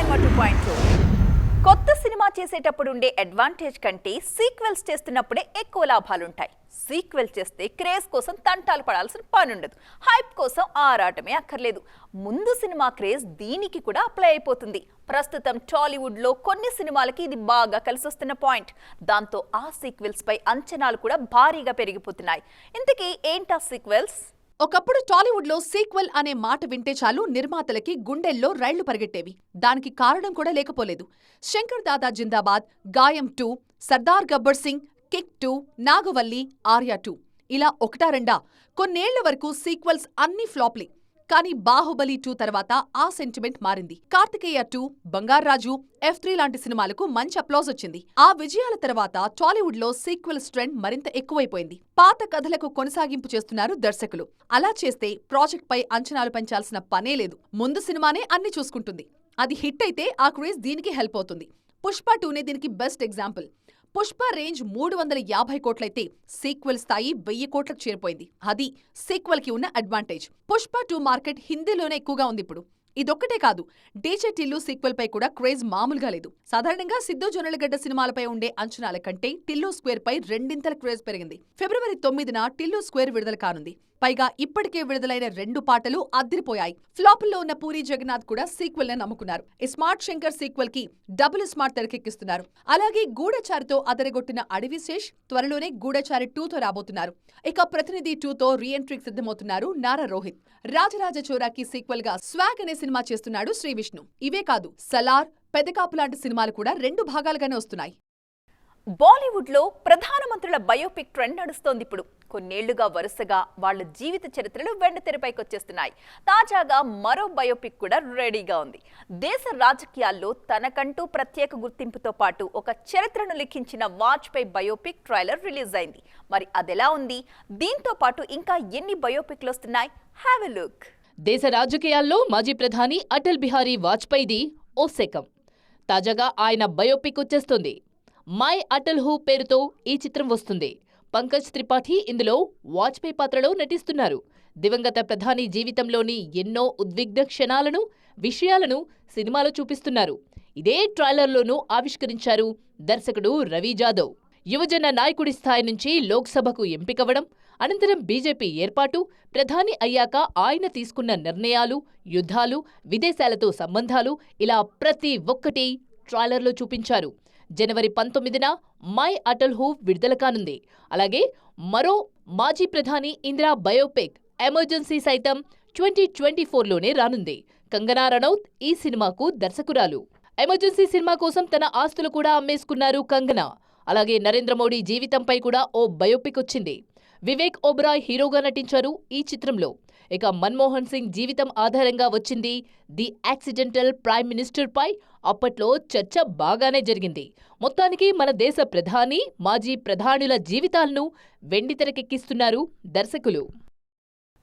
Cinema 2.0 కొత్త cinema చేసేటప్పుడు ఉండే అడ్వాంటేజ్ కంటే సీక్వెల్స్ చేస్తున్నప్పుడే ఎక్కువ లాభాలుంటాయి. సీక్వెల్ చేస్తే క్రేజ్ కోసం తంటాలు పడాల్సిన పని ఉండదు. హైప్ కోసం ఆరాటమే అక్కర్లేదు. ముందు సినిమా క్రేజ్ దీనికి కూడా అప్లై అయిపోతుంది. ప్రస్తుతం టాలీవుడ్ లో కొన్ని సినిమాలకి ఇది బాగా కలిసొస్తున్న పాయింట్. దాంతో ఆ సీక్వెల్స్ పై అంచనాలు కూడా భారీగా పెరిగిపోతున్నాయి. ఇంతకీ ఏంటా సీక్వెల్స్? ఒకప్పుడు టాలీవుడ్ లో సీక్వెల్ అనే మాట వింటే చాలు నిర్మాతలకి గుండెల్లో రైళ్లు పరిగెట్టేవి. దానికి కారణం కూడా లేకపోలేదు. శంకర్ దాదా జిందాబాద్, గాయం 2, సర్దార్ గబ్బర్ సింగ్, కిక్ 2, నాగవల్లి, ఆర్య 2 ఇలా ఒకటా రెండా కొన్నేళ్ల వరకు సీక్వెల్స్ అన్ని ఫ్లాప్లే. కానీ బాహుబలి 2 తర్వాత ఆ సెంటిమెంట్ మారింది. కార్తికేయ 2, బంగారాజు, F3 లాంటి సినిమాలకు మంచి అప్లాజ్ వచ్చింది. ఆ విజయాల తర్వాత టాలీవుడ్ లో సీక్వెల్స్ ట్రెండ్ మరింత ఎక్కువైపోయింది. పాత కథలకు కొనసాగింపు చేస్తున్నారు దర్శకులు. అలా చేస్తే ప్రాజెక్ట్ పై అంచనాలు పెంచాల్సిన పనే లేదు. ముందు సినిమానే అన్ని చూసుకుంటుంది. అది హిట్ అయితే ఆ క్రేజ్ దీనికి హెల్ప్ అవుతుంది. పుష్ప 2నే దీనికి బెస్ట్ ఎగ్జాంపుల్. పుష్ప రేంజ్ 350 కోట్లయితే సీక్వెల్ స్థాయి 1000 కోట్లకు చేరిపోయింది. అది సీక్వెల్ కి ఉన్న అడ్వాంటేజ్. పుష్ప 2 మార్కెట్ హిందీలోనే ఎక్కువగా ఉంది ఇప్పుడు. ఇదొక్కటే కాదు, డీజే టిల్లు సీక్వెల్ పై కూడా క్రేజ్ మామూలుగా లేదు. సాధారణంగా సిద్ధు జొన్నలగడ్డ సినిమాలపై ఉండే అంచనాల కంటే టిల్లు స్క్వేర్ పై రెండింతల క్రేజ్ పెరిగింది. ఫిబ్రవరి 9న టిల్లు స్క్వేర్ విడుదల కానుంది. పైగా ఇప్పటికే విడుదలైన 2 పాటలు అదిరిపోయాయి. ఫ్లాపుల్లో ఉన్న పూరి జగన్నాథ్ కూడా సీక్వెల్ ని నమ్ముకున్నారు. స్మార్ట్ శంకర్ సీక్వెల్ కి డబుల్ స్మార్ట్ తెరకెక్కిస్తున్నారు. అలాగే గూఢచారితో అదరగొట్టిన అడవిశేష్ త్వరలోనే గూఢచారి 2తో రాబోతున్నారు. ఇక ప్రతినిధి 2తో రీఎంట్రీకి సిద్ధమవుతున్నారు నారా రోహిత్. రాజరాజ చోరాకి సీక్వెల్ గా స్వాగ్ అనే సినిమా చేస్తున్నాడు శ్రీవిష్ణు. ఇవే కాదు, సలార్, పెదకాపు లాంటి సినిమాలు కూడా 2 భాగాలుగానే వస్తున్నాయి. బాలీవుడ్ లో ప్రధానమంత్రుల బయోపిక్ ట్రెండ్ నడుస్తోంది ఇప్పుడు. కొన్నేళ్లుగా వరుసగా వాళ్ల జీవిత చరిత్రలు వెండితెరపైకి వచ్చేస్తున్నాయి. తాజాగా మరో బయోపిక్ కూడా రెడీగా ఉంది. దేశ రాజకీయాల్లో తనకంటూ ప్రత్యేక గుర్తింపుతో పాటు ఒక చరిత్రను లిఖించిన వాజ్పేయి బయోపిక్ ట్రైలర్ రిలీజ్ అయింది. మరి అదెలా ఉంది? దీంతో పాటు ఇంకా ఎన్ని బయోపిక్లు వస్తున్నాయి? Have a look. దేశ రాజకీయాల్లో మాజీ ప్రధాని అటల్ బిహారీ వాజ్పేయిది ఓ శకం. తాజాగా ఆయన బయోపిక్ వచ్చేస్తుంది. మై అటల్ హూ పేరుతో ఈ చిత్రం వస్తుంది. పంకజ్ త్రిపాఠి ఇందులో వాజ్పేయి పాత్రలో నటిస్తున్నారు. దివంగత ప్రధాని జీవితంలోని ఎన్నో ఉద్విగ్న క్షణాలను, విషయాలను సినిమాలో చూపిస్తున్నారు. ఇదే ట్రైలర్లోనూ ఆవిష్కరించారు దర్శకుడు రవి జాదవ్. యువజన నాయకుడి స్థాయి నుంచి లోక్సభకు ఎంపికవడం, అనంతరం బీజేపీ ఏర్పాటు, ప్రధాని అయ్యాక ఆయన తీసుకున్న నిర్ణయాలు, యుద్ధాలు, విదేశాలతో సంబంధాలు ఇలా ప్రతి ఒక్కటి ట్రైలర్లో చూపించారు. జనవరి 19న మై అటల్ హూ విడుదల కానుంది. అలాగే మరో మాజీ ప్రధాని ఇందిరా బయోపిక్ ఎమర్జెన్సీ సైతం 2024లోనే రానుంది. కంగనా రనౌత్ ఈ సినిమాకు దర్శకురాలు. ఎమర్జెన్సీ సినిమా కోసం తన ఆస్తులు కూడా అమ్మేసుకున్నారు కంగనా. అలాగే నరేంద్ర మోడీ జీవితంపై కూడా ఓ బయోపిక్ వచ్చింది. వివేక్ ఒబెరాయ్ హీరోగా నటించారు ఈ చిత్రంలో. ఇక మన్మోహన్ సింగ్ జీవితం ఆధారంగా వచ్చింది ది యాక్సిడెంటల్ ప్రైమ్ మినిస్టర్ పై అప్పట్లో చర్చ బాగానే జరిగింది. మొత్తానికి మన దేశ ప్రధాని, మాజీ ప్రధానుల జీవితాలను వెండితెరకెక్కిస్తున్నారు దర్శకులు.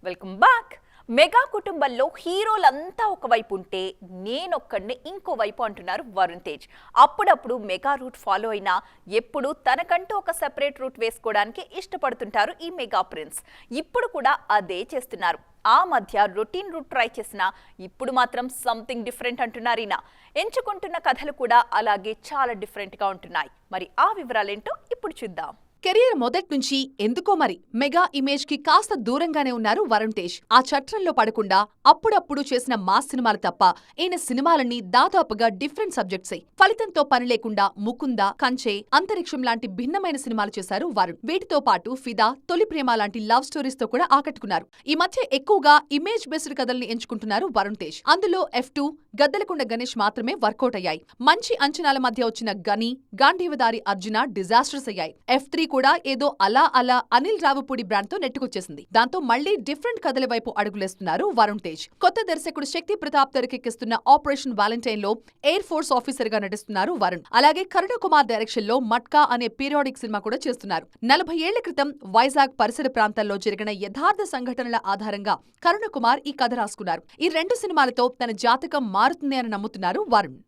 Welcome back. మెగా కుటుంబంలో హీరోలంతా ఒకవైపు ఉంటే నేనొక్కడిని ఇంకోవైపు అంటున్నారు వరుణ్ తేజ్. అప్పుడప్పుడు మెగా రూట్ ఫాలో అయినా ఎప్పుడు తనకంటూ ఒక సెపరేట్ రూట్ వేసుకోవడానికి ఇష్టపడుతుంటారు ఈ మెగా ప్రిన్స్. ఇప్పుడు కూడా అదే చేస్తున్నారు. ఆ మధ్య రొటీన్ రూట్ ట్రై చేసినా ఇప్పుడు మాత్రం సంథింగ్ డిఫరెంట్ అంటున్నారు ఈయన. ఎంచుకుంటున్న కథలు కూడా అలాగే చాలా డిఫరెంట్గా ఉంటున్నాయి. మరి ఆ వివరాలేంటో ఇప్పుడు చూద్దాం. కెరీర్ మొదటి నుంచి ఎందుకో మరి మెగా ఇమేజ్ కి కాస్త దూరంగానే ఉన్నారు వరుణ్ తేజ్. ఆ చట్రంలో పడకుండా అప్పుడప్పుడు చేసిన మాస్ సినిమాలు తప్ప ఈయన సినిమాలన్నీ దాదాపుగా డిఫరెంట్ సబ్జెక్ట్సే. ఫలితంతో పని లేకుండా ముకుంద, కంచే, అంతరిక్షం లాంటి భిన్నమైన సినిమాలు చేశారు వరుణ్. వీటితో పాటు ఫిదా, తొలి ప్రేమ లాంటి లవ్ స్టోరీస్ తో కూడా ఆకట్టుకున్నారు. ఈ మధ్య ఎక్కువగా ఇమేజ్ బేస్డ్ కథల్ని ఎంచుకుంటున్నారు వరుణ్ తేజ్. అందులో F2, గద్దలకొండ గణేష్ మాత్రమే వర్కౌట్ అయ్యాయి. మంచి అంచనాల మధ్య వచ్చిన గని, గాంధీవదారి అర్జున డిజాస్టర్స్ అయ్యాయి. F3 కూడా ఏదో అలా అనిల్ రావుపూడి బ్రాండ్ తో నెట్టుకొచ్చేసింది. దాంతో మళ్లీ డిఫరెంట్ కథల వైపు అడుగులేస్తున్నారు వరుణ్ తేజ్. కొత్త దర్శకుడు శక్తి ప్రతాప్ తెరకెక్కిస్తున్న ఆపరేషన్ వాలంటైన్ లో ఎయిర్ ఫోర్స్ ఆఫీసర్ గా నటిస్తున్నారు వరుణ్. అలాగే కరుణ కుమార్ డైరెక్షన్ లో మట్కా అనే పీరియాడిక్ సినిమా కూడా చేస్తున్నారు. 40 ఏళ్ల క్రితం వైజాగ్ పరిసర ప్రాంతాల్లో జరిగిన యథార్థ సంఘటనల ఆధారంగా కరుణ కుమార్ ఈ కథ రాసుకున్నారు. ఈ 2 సినిమాలతో తన జాతకం మారుతుంది అని నమ్ముతున్నారు వరుణ్.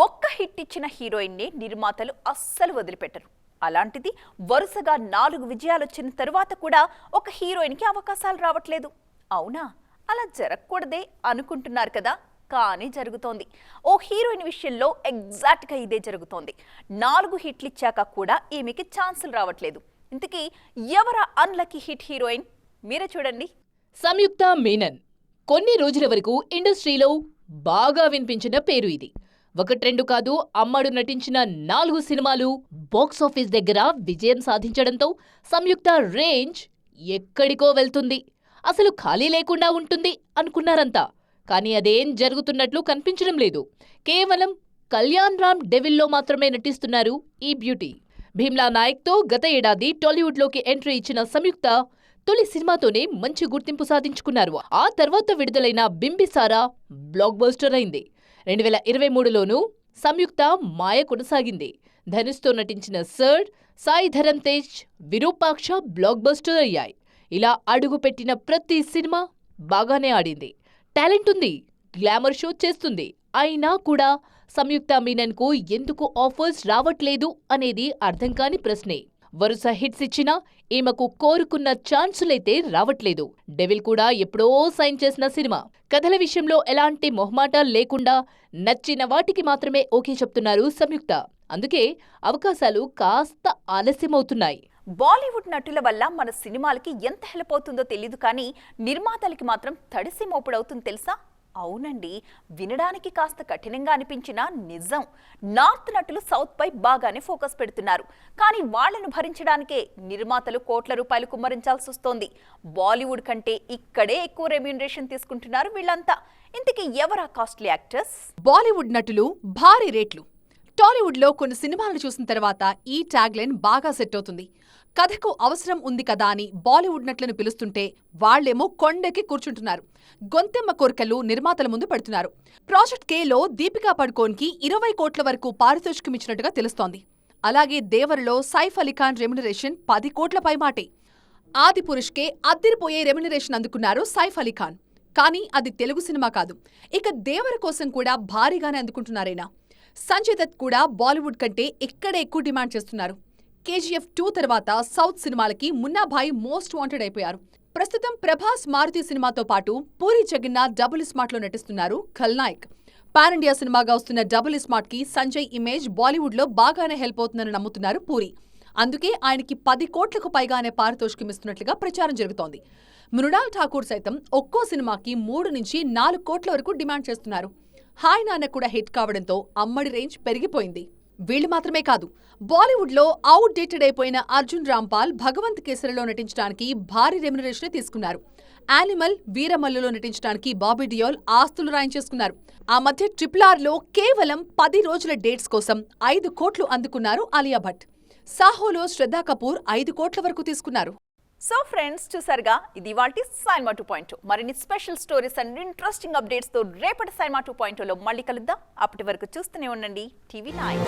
ఒక్క హిట్ ఇచ్చిన హీరోయిన్ ని నిర్మాతలు అస్సలు వదిలిపెట్టరు. అలాంటిది వరుసగా 4 విజయాలొచ్చిన తరువాత కూడా ఒక హీరోయిన్ కి అవకాశాలు రావట్లేదు. అవునా? అలా జరగకూడదే అనుకుంటున్నారు కదా? కానీ జరుగుతోంది. ఓ హీరోయిన్ విషయంలో ఎగ్జాక్ట్గా ఇదే జరుగుతోంది. 4 హిట్లు ఇచ్చాక కూడా ఈమెకి ఛాన్సులు రావట్లేదు. ఇంతకీ ఎవరా అన్లక్కీ హిట్ హీరోయిన్? మీరే చూడండి. సంయుక్త మీనన్. కొన్ని రోజుల వరకు ఇండస్ట్రీలో బాగా వినిపించిన పేరు ఇది. 1-2 కాదు, అమ్మడు నటించిన 4 సినిమాలు బాక్సాఫీస్ దగ్గర విజయం సాధించడంతో సంయుక్త రేంజ్ ఎక్కడికో వెళ్తుంది, అసలు ఖాళీ లేకుండా ఉంటుంది అనుకున్నారంతా. కానీ అదేం జరుగుతున్నట్లు కనిపించడం లేదు. కేవలం కళ్యాణ్ రామ్ డెవిల్లో మాత్రమే నటిస్తున్నారు ఈ బ్యూటీ. భీమ్లా నాయక్తో గత ఏడాది టాలీవుడ్లోకి ఎంట్రీ ఇచ్చిన సంయుక్త తొలి సినిమాతోనే మంచి గుర్తింపు సాధించుకున్నారు. ఆ తర్వాత విడుదలైన బింబిసారా బ్లాక్ బస్టర్ అయింది. 2023లోనూ సంయుక్త మాయ కొనసాగింది. ధనుష్తో నటించిన sir, Sai Dharam Tej, Virupaksha block buster అయ్యాయి. ఇలా అడుగుపెట్టిన ప్రతి సినిమా బాగానే ఆడింది. టాలెంట్ ఉంది, గ్లామర్ షో చేస్తుంది. అయినా కూడా సంయుక్త మీనన్కు ఎందుకు ఆఫర్స్ రావట్లేదు అనేది అర్థం కాని ప్రశ్నే. వరుస హిట్స్ ఇచ్చినా ఈమెకు కోరుకున్న ఛాన్సులైతే రావట్లేదు. డెవిల్ కూడా ఎప్పుడో సైన్ చేసిన సినిమా. కథల విషయంలో ఎలాంటి మొహమాటాలు లేకుండా నచ్చిన వాటికి మాత్రమే ఓకే చెప్తున్నారు సంయుక్త. అందుకే అవకాశాలు కాస్త ఆలస్యమవుతున్నాయి. బాలీవుడ్ నటుల వల్ల మన సినిమాలకి ఎంత హెల్ప్ అవుతుందో తెలీదు, కానీ నిర్మాతలకి మాత్రం తడిసి మోపుడవుతుంది తెలుసా? అవునండి, వినడానికి కాస్త కఠినంగా అనిపించినా నిజం. నార్త్ నటులు సౌత్ పై బాగానే ఫోకస్ పెడుతున్నారు, కానీ వాళ్లను భరించడానికే నిర్మాతలు కోట్ల రూపాయలు కుమ్మరించాల్సి వస్తోంది. బాలీవుడ్ కంటే ఇక్కడే ఎక్కువ రెమ్యూనరేషన్ తీసుకుంటున్నారు వీళ్ళంతా. ఇంతకీ ఎవరా కాస్ట్లీ యాక్టర్స్? బాలీవుడ్ నటులు భారీ రేట్లు. టాలీవుడ్లో కొన్ని సినిమాలు చూసిన తర్వాత ఈ ట్యాగ్లైన్ బాగా సెట్ అవుతుంది. కథకు అవసరం ఉంది కదా అని బాలీవుడ్ నటులను పిలుస్తుంటే వాళ్లేమో కొండెక్కి కూర్చుంటున్నారు. గొంతెమ్మ కోరికలు నిర్మాతల ముందు పెడుతున్నారు. ప్రాజెక్ట్ కేలో దీపికా పడుకోన్కి 20 కోట్ల వరకు పారితోషికం ఇచ్చినట్టుగా తెలుస్తోంది. అలాగే దేవరలో సైఫ్ అలీఖాన్ రెమ్యునరేషన్ 10 కోట్ల పైమాటే. ఆదిపురుష్కే అద్దిరిపోయే రెమ్యునరేషన్ అందుకున్నారు సైఫ్ అలీఖాన్. కానీ అది తెలుగు సినిమా కాదు. ఇక దేవర కోసం కూడా భారీగానే అందుకుంటున్నారైనా. సంజయ్ దత్ కూడా బాలీవుడ్ కంటే ఇక్కడే ఎక్కువ డిమాండ్ చేస్తున్నారు. KGF 2 తర్వాత సౌత్ సినిమాలకి మున్నాభాయ్ మోస్ట్ వాంటెడ్ అయిపోయారు. ప్రస్తుతం ప్రభాస్ మారుతి సినిమాతో పాటు పూరి జగన్నాథ్ డబుల్ స్మార్ట్లో నటిస్తున్నారు ఖల్నాయక్. పాన్ ఇండియా సినిమాగా వస్తున్న డబుల్ స్మార్ట్ కి సంజయ్ ఇమేజ్ బాలీవుడ్ లో బాగానే హెల్ప్ అవుతుందని నమ్ముతున్నారు పూరి. అందుకే ఆయనకి 10 కోట్లకు పైగానే పారితోషికం ఇస్తున్నట్లుగా ప్రచారం జరుగుతోంది. మృణాల్ ఠాకూర్ సైతం ఒక్కో సినిమాకి 3 నుంచి 4 కోట్ల వరకు డిమాండ్ చేస్తున్నారు. హాయ్ నాన్న కూడా హిట్ కావడంతో అమ్మడి రేంజ్ పెరిగిపోయింది. వీళ్లు మాత్రమే కాదు, బాలీవుడ్లో అవుట్ డేటెడ్ అయిపోయిన అర్జున్ రాంపాల్ భగవంత్ కేసరిలో నటించడానికి భారీ రెమ్యునరేషన్ తీసుకున్నారు. యానిమల్, వీరమల్లులో నటించడానికి బాబీ డియోల్ ఆస్తులు రాయించేసుకున్నారు. ఆ మధ్య RRRలో కేవలం 10 రోజుల డేట్స్ కోసం 5 కోట్లు అందుకున్నారు ఆలియా భట్. సాహోలో శ్రద్ధా కపూర్ 5 కోట్ల వరకు తీసుకున్నారు. సో ఫ్రెండ్స్, చూసారుగా, ఇది ఇవాల్టి సైన్మా 2.0. మరిన్ని special stories and interesting updates తో రేపటి సైన్మా 2.0లో మళ్ళీ కలుద్దాం. అప్పటి వరకు చూస్తూనే ఉండండి TV9.